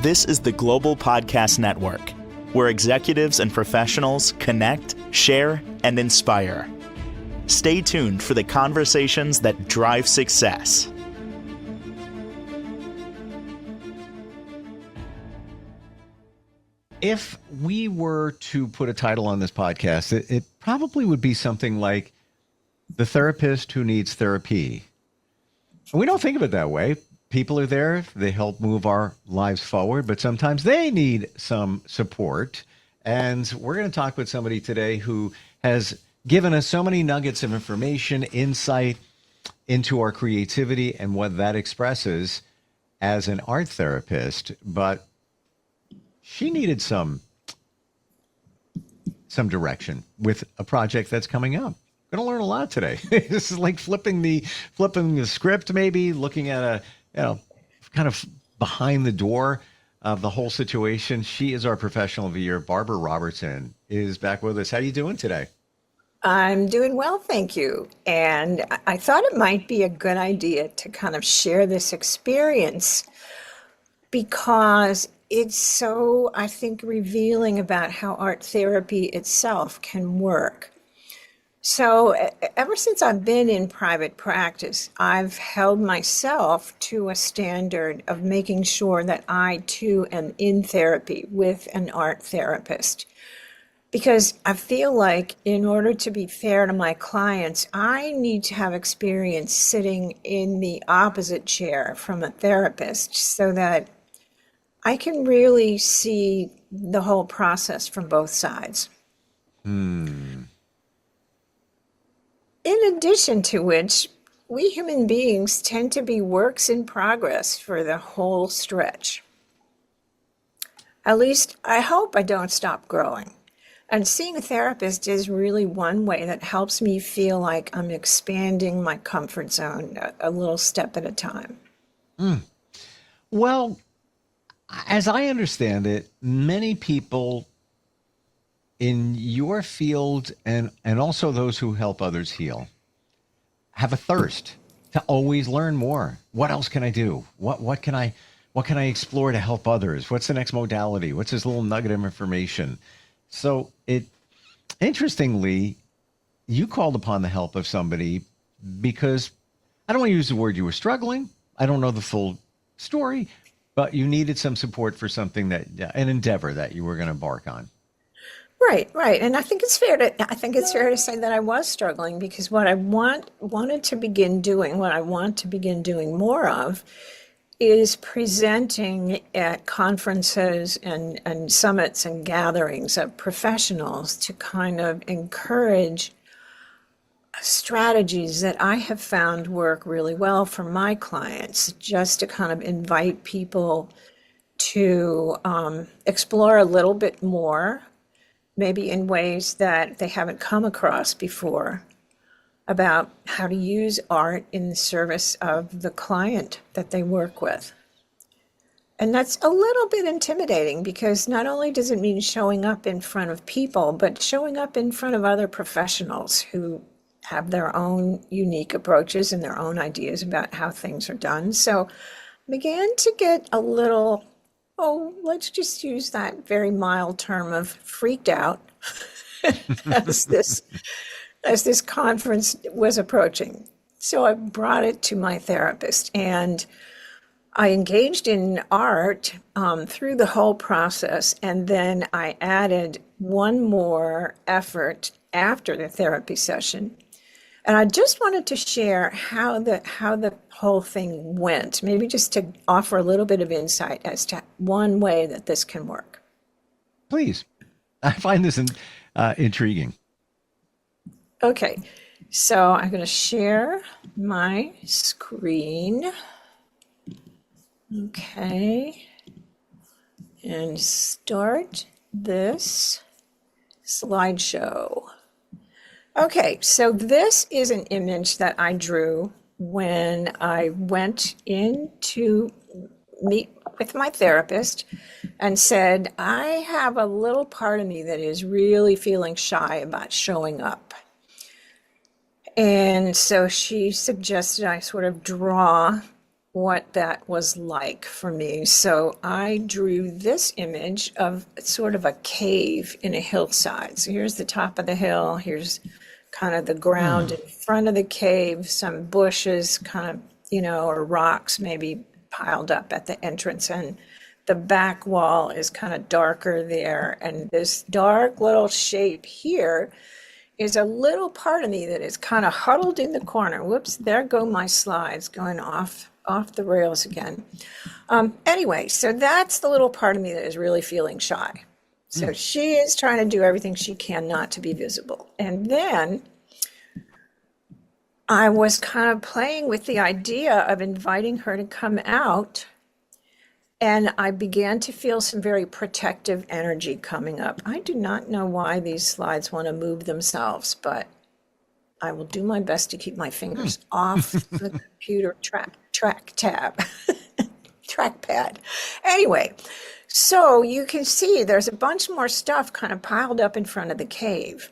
This is the Global Podcast Network, where executives and professionals connect, share, and inspire. Stay tuned for the conversations that drive success. If we were to put a title on this podcast, it probably would be something like The Therapist Who Needs Therapy. And we don't think of it that way. People are there, they help move our lives forward, but sometimes they need some support. And we're going to talk with somebody today who has given us so many nuggets of information, insight into our creativity and what that expresses as an art therapist. But she needed some direction with a project that's coming up. Going to learn a lot today. This is like flipping the script, maybe looking at kind of behind the door of the whole situation. She is our professional of the year. Barbara Robertson is back with us. How are you doing today? I'm doing well, thank you. And I thought it might be a good idea to kind of share this experience because it's so, I think, revealing about how art therapy itself can work. So ever since I've been in private practice, I've held myself to a standard of making sure that I too am in therapy with an art therapist. Because I feel like in order to be fair to my clients, I need to have experience sitting in the opposite chair from a therapist so that I can really see the whole process from both sides. In addition to which, we human beings tend to be works in progress for the whole stretch. At least, I hope I don't stop growing. And seeing a therapist is really one way that helps me feel like I'm expanding my comfort zone a little step at a time. Well, as I understand it, many people in your field and also those who help others heal have a thirst to always learn more. What else can I do? What can I explore to help others? What's the next modality? What's this little nugget of information? So interestingly, you called upon the help of somebody because I don't want to use the word you were struggling. I don't know the full story, but you needed some support for something an endeavor that you were going to embark on. Right. And I think it's fair to say that I was struggling because what I want to begin doing more of is presenting at conferences and summits and gatherings of professionals to kind of encourage strategies that I have found work really well for my clients, just to kind of invite people to explore a little bit more, maybe in ways that they haven't come across before, about how to use art in the service of the client that they work with. And that's a little bit intimidating because not only does it mean showing up in front of people, but showing up in front of other professionals who have their own unique approaches and their own ideas about how things are done. So I began to get a little, let's just use that very mild term of freaked out as this conference was approaching. So I brought it to my therapist and I engaged in art through the whole process. And then I added one more effort after the therapy session. And I just wanted to share how the whole thing went, maybe just to offer a little bit of insight as to one way that this can work. Please. I find this intriguing. Okay, so I'm going to share my screen. Okay, and start this slideshow. Okay, so this is an image that I drew when I went in to meet with my therapist and said, I have a little part of me that is really feeling shy about showing up. And so she suggested I sort of draw what that was like for me. So I drew this image of sort of a cave in a hillside. So here's the top of the hill, here's kind of the ground in front of the cave, some bushes kind of, or rocks maybe piled up at the entrance. And the back wall is kind of darker there. And this dark little shape here is a little part of me that is kind of huddled in the corner. Whoops, there go my slides going off the rails again. Anyway, so that's the little part of me that is really feeling shy. So she is trying to do everything she can not to be visible. And then I was kind of playing with the idea of inviting her to come out, and I began to feel some very protective energy coming up. I do not know why these slides want to move themselves, but I will do my best to keep my fingers off the computer trackpad. Anyway, so you can see there's a bunch more stuff kind of piled up in front of the cave.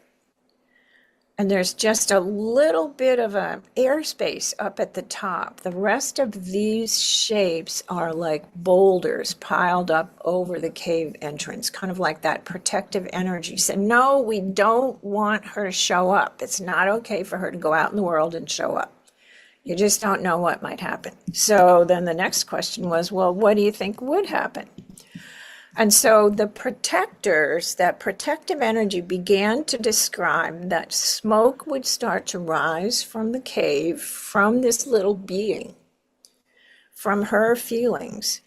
And there's just a little bit of a airspace up at the top. The rest of these shapes are like boulders piled up over the cave entrance, kind of like that protective energy. So no, we don't want her to show up. It's not okay for her to go out in the world and show up. You just don't know what might happen. So then the next question was, well, what do you think would happen? And so the protectors, that protective energy began to describe that smoke would start to rise from the cave, from this little being, from her feelings.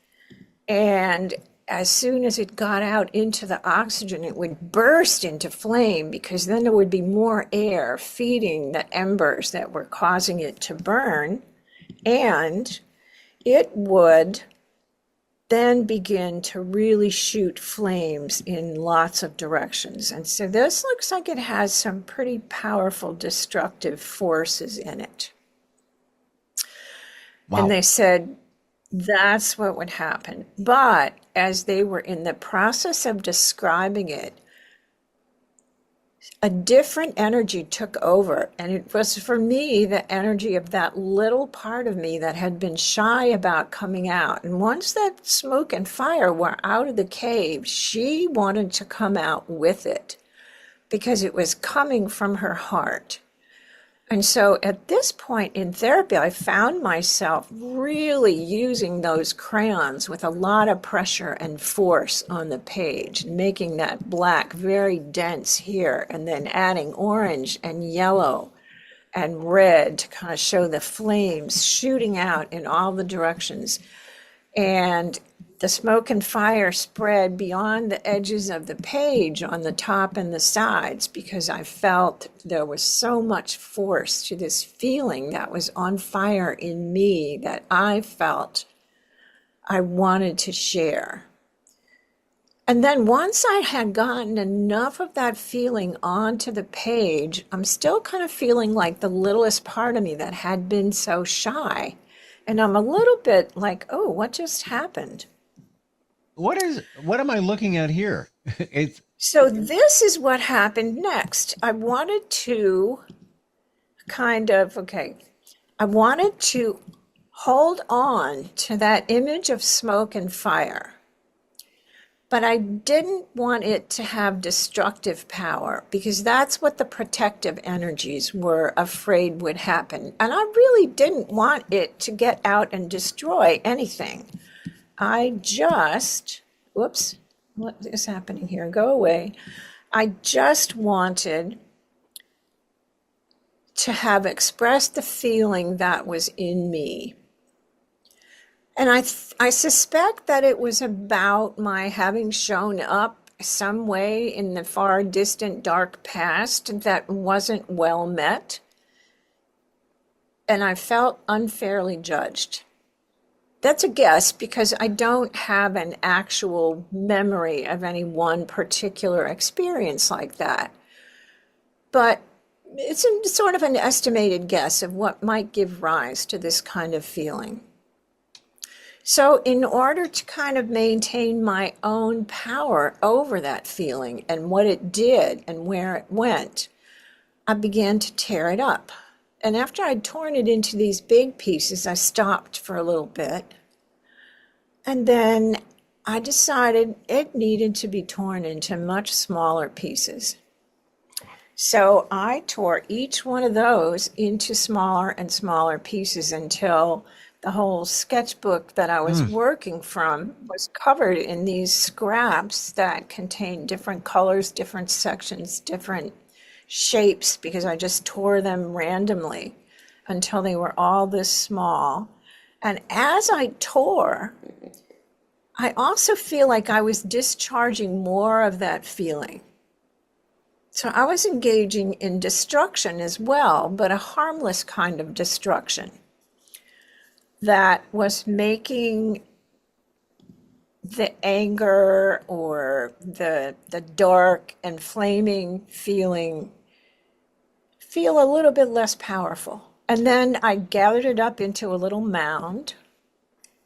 And as soon as it got out into the oxygen, it would burst into flame, because then there would be more air feeding the embers that were causing it to burn. And it would then begin to really shoot flames in lots of directions. And so this looks like it has some pretty powerful destructive forces in it. Wow. And they said that's what would happen. But as they were in the process of describing it, a different energy took over. And it was, for me, the energy of that little part of me that had been shy about coming out. And once that smoke and fire were out of the cave, she wanted to come out with it, because it was coming from her heart. And so at this point in therapy, I found myself really using those crayons with a lot of pressure and force on the page, making that black very dense here, and then adding orange and yellow and red to kind of show the flames shooting out in all the directions. And the smoke and fire spread beyond the edges of the page on the top and the sides, because I felt there was so much force to this feeling that was on fire in me that I felt I wanted to share. And then once I had gotten enough of that feeling onto the page, I'm still kind of feeling like the littlest part of me that had been so shy. And I'm a little bit like, oh, what just happened? What am I looking at here? So this is what happened next. I wanted to I wanted to hold on to that image of smoke and fire, but I didn't want it to have destructive power, because that's what the protective energies were afraid would happen. And I really didn't want it to get out and destroy anything. I just, whoops, what is happening here? Go away. I just wanted to have expressed the feeling that was in me. And I suspect that it was about my having shown up some way in the far distant dark past that wasn't well met. And I felt unfairly judged. That's a guess, because I don't have an actual memory of any one particular experience like that. But it's sort of an estimated guess of what might give rise to this kind of feeling. So in order to kind of maintain my own power over that feeling and what it did and where it went, I began to tear it up. And after I'd torn it into these big pieces, I stopped for a little bit. And then I decided it needed to be torn into much smaller pieces. So I tore each one of those into smaller and smaller pieces until the whole sketchbook that I was working from was covered in these scraps that contained different colors, different sections, different shapes, because I just tore them randomly until they were all this small. And as I tore, I also feel like I was discharging more of that feeling. So I was engaging in destruction as well, but a harmless kind of destruction that was making the anger or the dark and flaming feeling feel a little bit less powerful. And then I gathered it up into a little mound.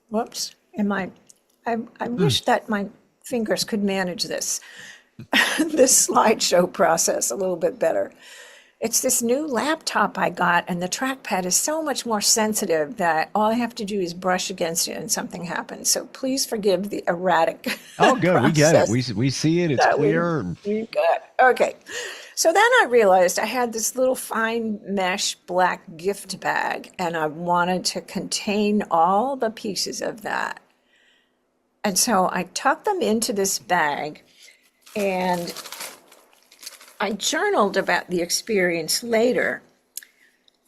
Whoops. I wish that my fingers could manage this slideshow process a little bit better. It's this new laptop I got, and the trackpad is so much more sensitive that all I have to do is brush against it and something happens. So please forgive the erratic Oh, good. We get it. process We see it. It's that clear. we got. Okay. So then I realized I had this little fine mesh black gift bag, and I wanted to contain all the pieces of that. And so I tucked them into this bag, and I journaled about the experience later.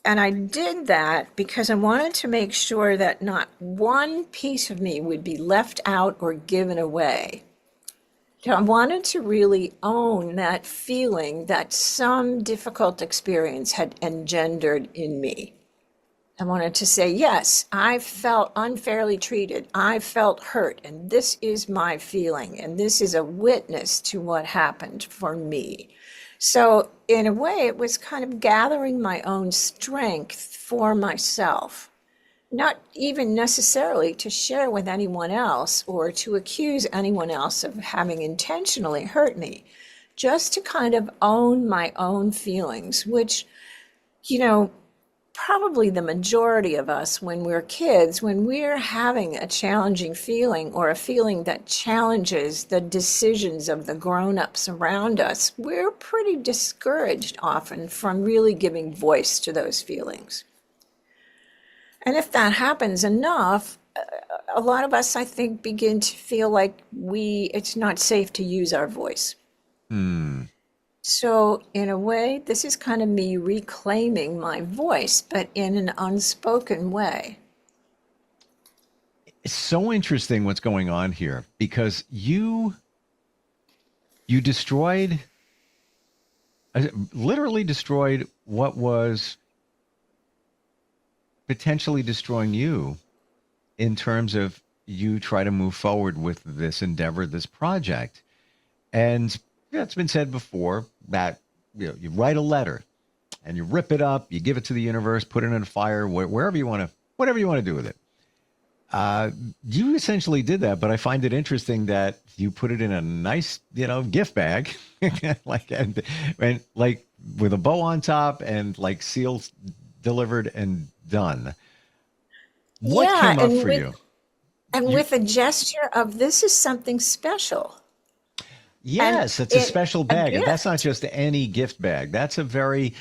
And I did that because I wanted to make sure that not one piece of me would be left out or given away. So I wanted to really own that feeling that some difficult experience had engendered in me. I wanted to say, yes, I felt unfairly treated. I felt hurt, and this is my feeling, and this is a witness to what happened for me. So in a way, it was kind of gathering my own strength for myself, not even necessarily to share with anyone else or to accuse anyone else of having intentionally hurt me, just to kind of own my own feelings, which, probably the majority of us when we're kids, when we're having a challenging feeling or a feeling that challenges the decisions of the grown-ups around us, we're pretty discouraged often from really giving voice to those feelings. And if that happens enough, a lot of us, I think, begin to feel like it's not safe to use our voice. So in a way, this is kind of me reclaiming my voice, but in an unspoken way. It's so interesting what's going on here because you destroyed, literally destroyed what was potentially destroying you in terms of you try to move forward with this endeavor, this project. And it's been said before that you write a letter and you rip it up, you give it to the universe, put it in a fire, wherever you want to, whatever you want to do with it. You essentially did that, but I find it interesting that you put it in a nice, gift bag, and like with a bow on top and like sealed, delivered and done. What came up for you? And with a gesture of this is something special. Yes, it's a special bag. And that's not just any gift bag. That's a very,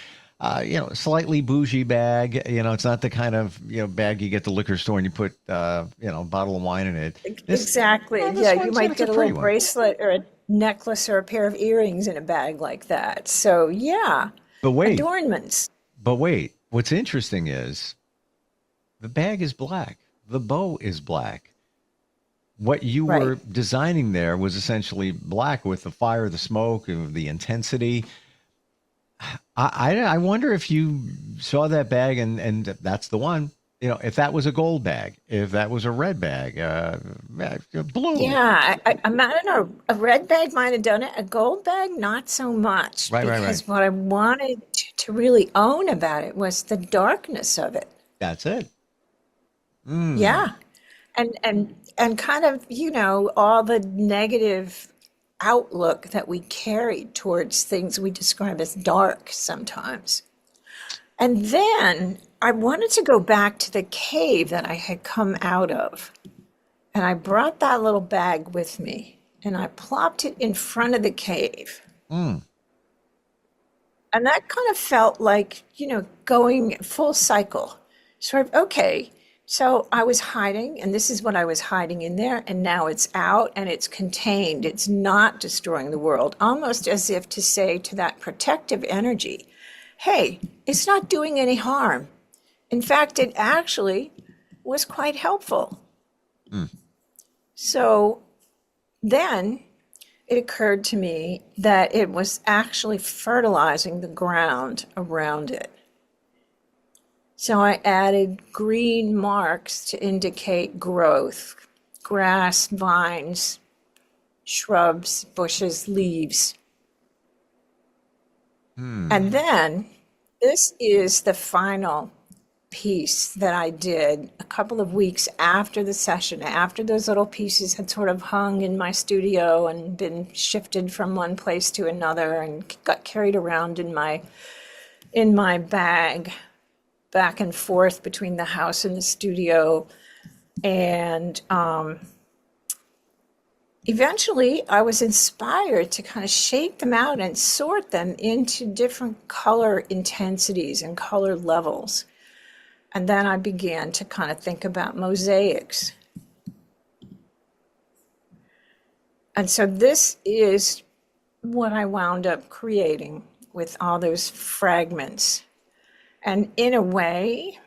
slightly bougie bag. It's not the kind of, bag you get at the liquor store and you put, a bottle of wine in it. Exactly. Yeah, you might get a little bracelet or a necklace or a pair of earrings in a bag like that. So, yeah. But wait. Adornments. But wait. What's interesting is the bag is black. The bow is black. What you were designing there was essentially black with the fire, the smoke, the intensity. I wonder if you saw that bag and that's the one. If that was a gold bag, if that was a red bag, blue. Yeah, I don't know. A red bag might have done it. A gold bag, not so much. Right. Because what I wanted to really own about it was the darkness of it. That's it. Yeah. And kind of, all the negative outlook that we carried towards things we describe as dark sometimes. And then I wanted to go back to the cave that I had come out of. And I brought that little bag with me and I plopped it in front of the cave. Mm. And that kind of felt like, going full cycle. Sort of, okay, so I was hiding, and this is what I was hiding in there, and now it's out and it's contained. It's not destroying the world, almost as if to say to that protective energy, hey, it's not doing any harm. In fact, it actually was quite helpful. Mm. So then it occurred to me that it was actually fertilizing the ground around it. So I added green marks to indicate growth, grass, vines, shrubs, bushes, leaves. And then this is the final piece that I did a couple of weeks after the session, after those little pieces had sort of hung in my studio and been shifted from one place to another and got carried around in my bag back and forth between the house and the studio. And eventually I was inspired to kind of shape them out and sort them into different color intensities and color levels. And then I began to kind of think about mosaics. And so this is what I wound up creating with all those fragments. And in a way,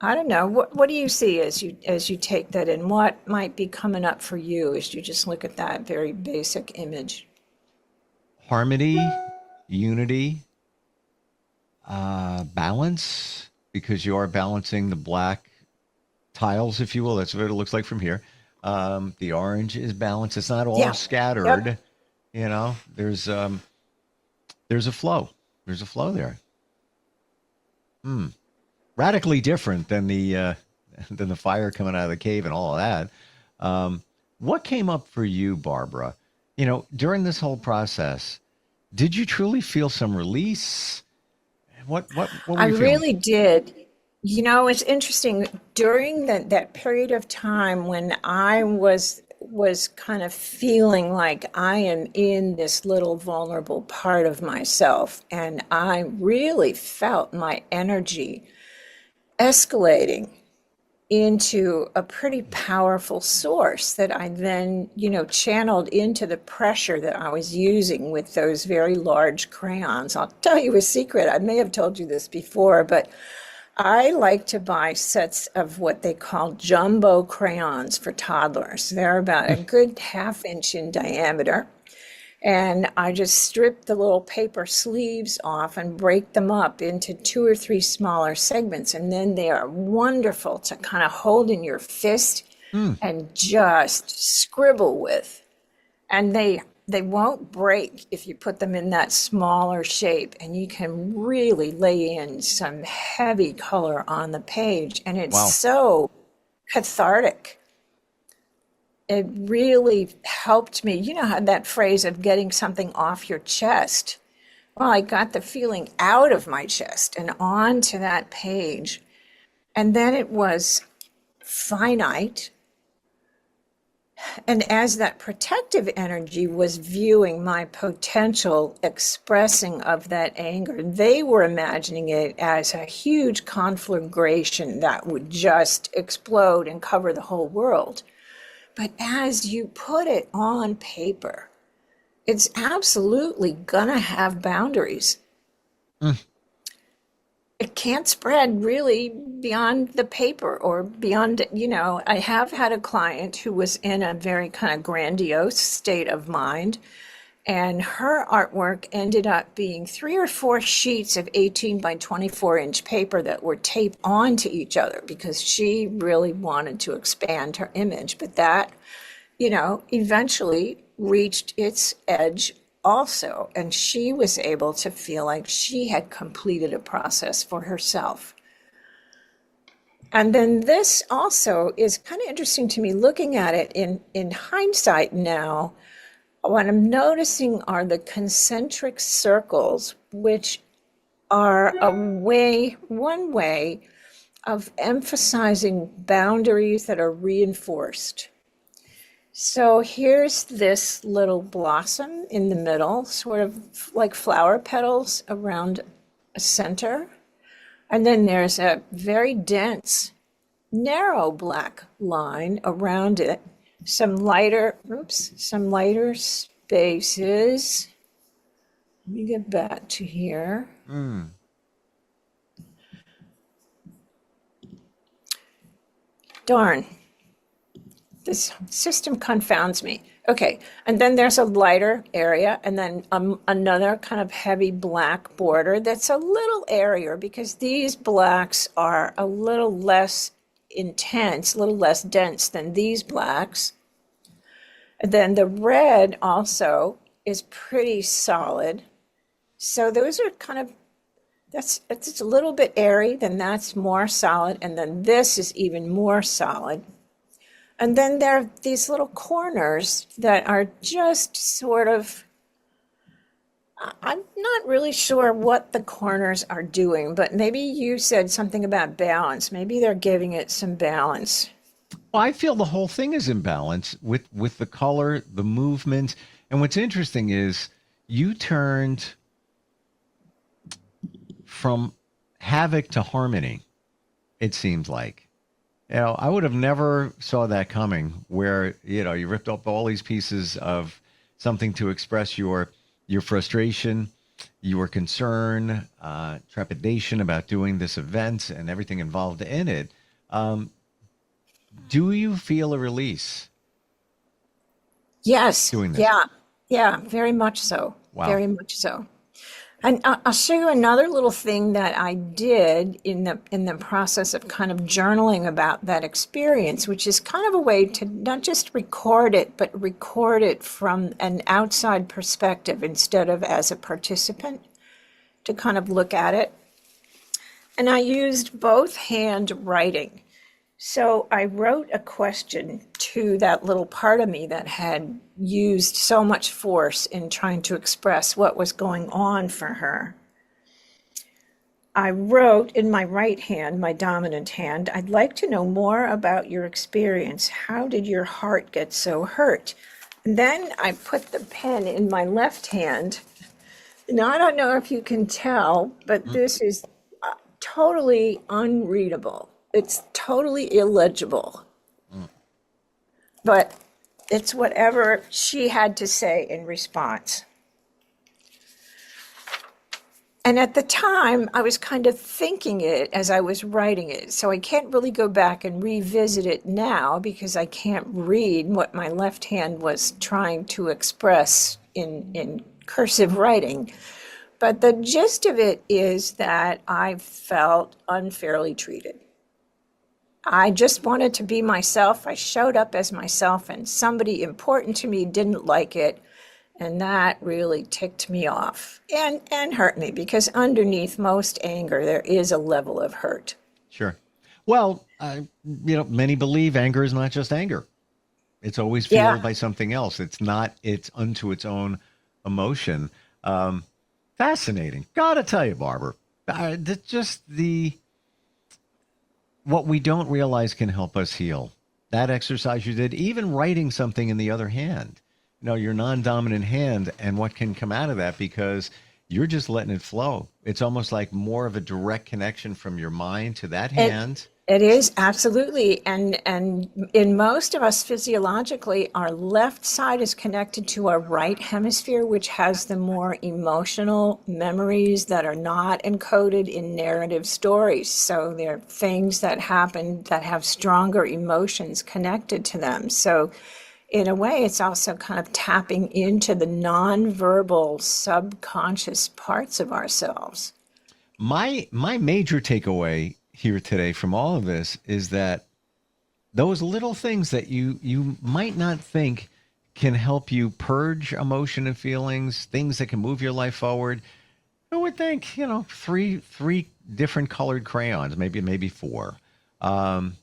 I don't know, what do you see as you take that in? What might be coming up for you as you just look at that very basic image? Harmony, unity, balance, because you are balancing the black tiles, if you will. That's what it looks like from here. The orange is balanced. It's not all Yeah. scattered. Yep. There's a flow. There's a flow there. Radically different than the fire coming out of the cave and all of that. What came up for you, Barbara? During this whole process, did you truly feel some release? What were I you feeling? really did. It's interesting. During that period of time when I was kind of feeling like I am in this little vulnerable part of myself, and I really felt my energy escalating into a pretty powerful source that I then, channeled into the pressure that I was using with those very large crayons. I'll tell you a secret. I may have told you this before, but I like to buy sets of what they call jumbo crayons for toddlers. They're about a good half-inch in diameter. And I just strip the little paper sleeves off and break them up into 2 or 3 smaller segments. And then they are wonderful to kind of hold in your fist and just scribble with. And they won't break if you put them in that smaller shape. And you can really lay in some heavy color on the page. And it's Wow. so cathartic. It really helped me. You know how that phrase of getting something off your chest? Well, I got the feeling out of my chest and onto that page. And then it was finite. And as that protective energy was viewing my potential expressing of that anger, they were imagining it as a huge conflagration that would just explode and cover the whole world. But as you put it on paper, it's absolutely gonna have boundaries. It can't spread really beyond the paper or beyond, I have had a client who was in a very kind of grandiose state of mind, and her artwork ended up being 3 or 4 sheets of 18 by 24-inch paper that were taped onto each other because she really wanted to expand her image. But that, eventually reached its edge also, and she was able to feel like she had completed a process for herself. And then this also is kind of interesting to me looking at it in hindsight now. What I'm noticing are the concentric circles, which are one way of emphasizing boundaries that are reinforced. So here's this little blossom in the middle, sort of like flower petals around a center. And then there's a very dense, narrow black line around it. Some lighter spaces. Let me get back to here. Darn. This system confounds me. Okay, and then there's a lighter area, and then another kind of heavy black border that's a little airier because these blacks are a little less intense, a little less dense than these blacks. And then the red also is pretty solid. So those are kind of, it's a little bit airy, then that's more solid, and then this is even more solid. And then there are these little corners that are just sort of, I'm not really sure what the corners are doing, but maybe you said something about balance. Maybe they're giving it some balance. Well, I feel the whole thing is in balance with the color, the movement. And what's interesting is you turned from havoc to harmony, it seems like. You know, I would have never saw that coming where, you know, you ripped up all these pieces of something to express your frustration, your concern, trepidation about doing this event and everything involved in it. Do you feel a release? Yes. Doing this? Yeah, very much so. Wow. Very much so. And I'll show you another little thing that I did in the process of kind of journaling about that experience, which is kind of a way to not just record it, but record it from an outside perspective instead of as a participant to kind of look at it. And I used both hand writing. So I wrote a question to that little part of me that had used so much force in trying to express what was going on for her. I wrote in my right hand, my dominant hand, I'd like to know more about your experience. How did your heart get so hurt? And then I put the pen in my left hand. Now, I don't know if you can tell, but this is totally unreadable. It's totally illegible. But it's whatever she had to say in response. And at the time, I was kind of thinking it as I was writing it. So I can't really go back and revisit it now because I can't read what my left hand was trying to express in cursive writing. But the gist of it is that I felt unfairly treated. I just wanted to be myself. I showed up as myself, and somebody important to me didn't like it. And that really ticked me off and hurt me, because underneath most anger, there is a level of hurt. Sure. Well, many believe anger is not just anger. It's always fueled by something else. It's unto its own emotion. Fascinating. Gotta tell you, Barbara, what we don't realize can help us heal. That exercise you did, even writing something in the other hand, your non-dominant hand, and what can come out of that, because you're just letting it flow. It's almost like more of a direct connection from your mind to that hand. It is, absolutely. And in most of us physiologically, our left side is connected to our right hemisphere, which has the more emotional memories that are not encoded in narrative stories. So there are things that happen that have stronger emotions connected to them. So in a way, it's also kind of tapping into the nonverbal subconscious parts of ourselves. My major takeaway here today from all of this is that those little things that you might not think can help you purge emotion and feelings, things that can move your life forward. I would think, three different colored crayons, maybe four, can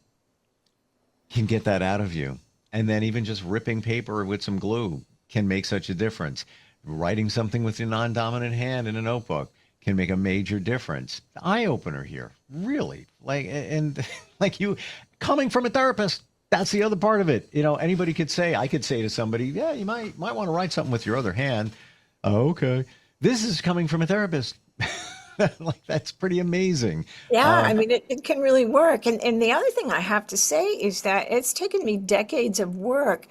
get that out of you. And then even just ripping paper with some glue can make such a difference. Writing something with your non-dominant hand in a notebook can make a major difference. Eye opener here, really. And like you coming from a therapist, that's the other part of it. Anybody could say, I could say to somebody, yeah, you might want to write something with your other hand. Oh, okay. This is coming from a therapist. That's pretty amazing. Yeah, I mean, it can really work. And the other thing I have to say is that it's taken me decades of work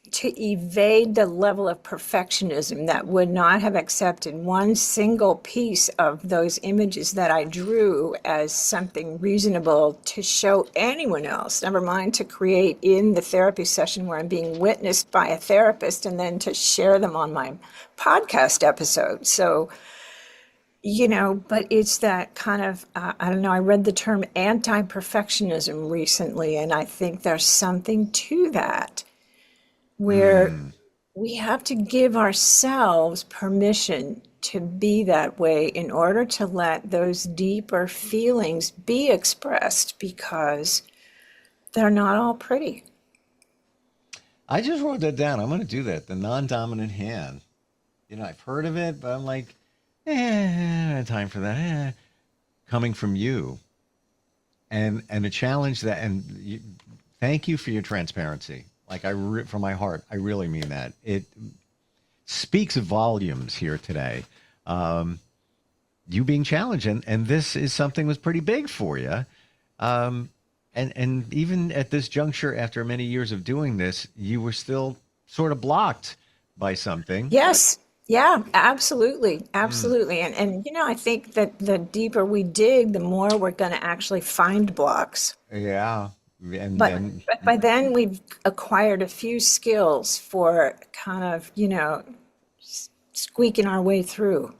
to evade the level of perfectionism that would not have accepted one single piece of those images that I drew as something reasonable to show anyone else, never mind to create in the therapy session where I'm being witnessed by a therapist and then to share them on my podcast episode. So, but it's that kind of, I don't know, I read the term anti-perfectionism recently, and I think there's something to that, where we have to give ourselves permission to be that way in order to let those deeper feelings be expressed, because they're not all pretty. I just wrote that down. I'm going to do that. The non-dominant hand. I've heard of it, but I'm like, time for that. Coming from you. And a challenge that, thank you for your transparency. From my heart, I really mean that. It speaks volumes here today. You being challenged, and this is something was pretty big for you. And even at this juncture, after many years of doing this, you were still sort of blocked by something. Yes. Yeah, absolutely. Absolutely. And I think that the deeper we dig, the more we're going to actually find blocks. Yeah. But by then we've acquired a few skills for kind of, squeaking our way through.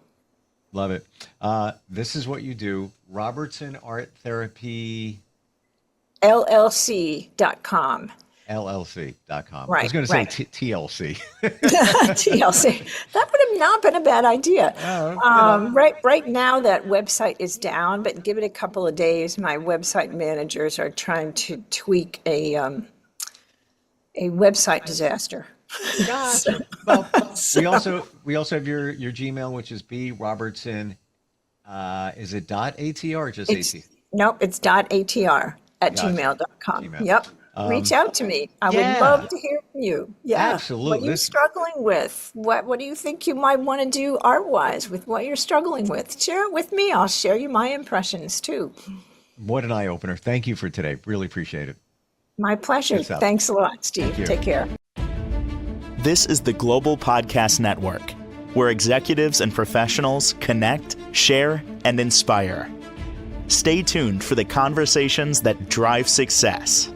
Love it. This is what you do. Robertson Art Therapy. LLC.com. LLC.com. Right, I was going to right. say TLC. TLC. That would have not been a bad idea. Right now, that website is down, but give it a couple of days. My website managers are trying to tweak a website disaster. Gotcha. Well, we also have your Gmail, which is B Robertson. Is it .atr or just AT? Nope, it's .atr at Gotcha. gmail.com. Gmail. Yep. Reach out to me. I would love to hear from you. Yeah. Absolutely. What are you struggling with? What do you think you might want to do art-wise with what you're struggling with? Share it with me. I'll share you my impressions too. What an eye-opener. Thank you for today. Really appreciate it. My pleasure. Thanks a lot, Steve. Take care. This is the Global Podcast Network, where executives and professionals connect, share, and inspire. Stay tuned for the conversations that drive success.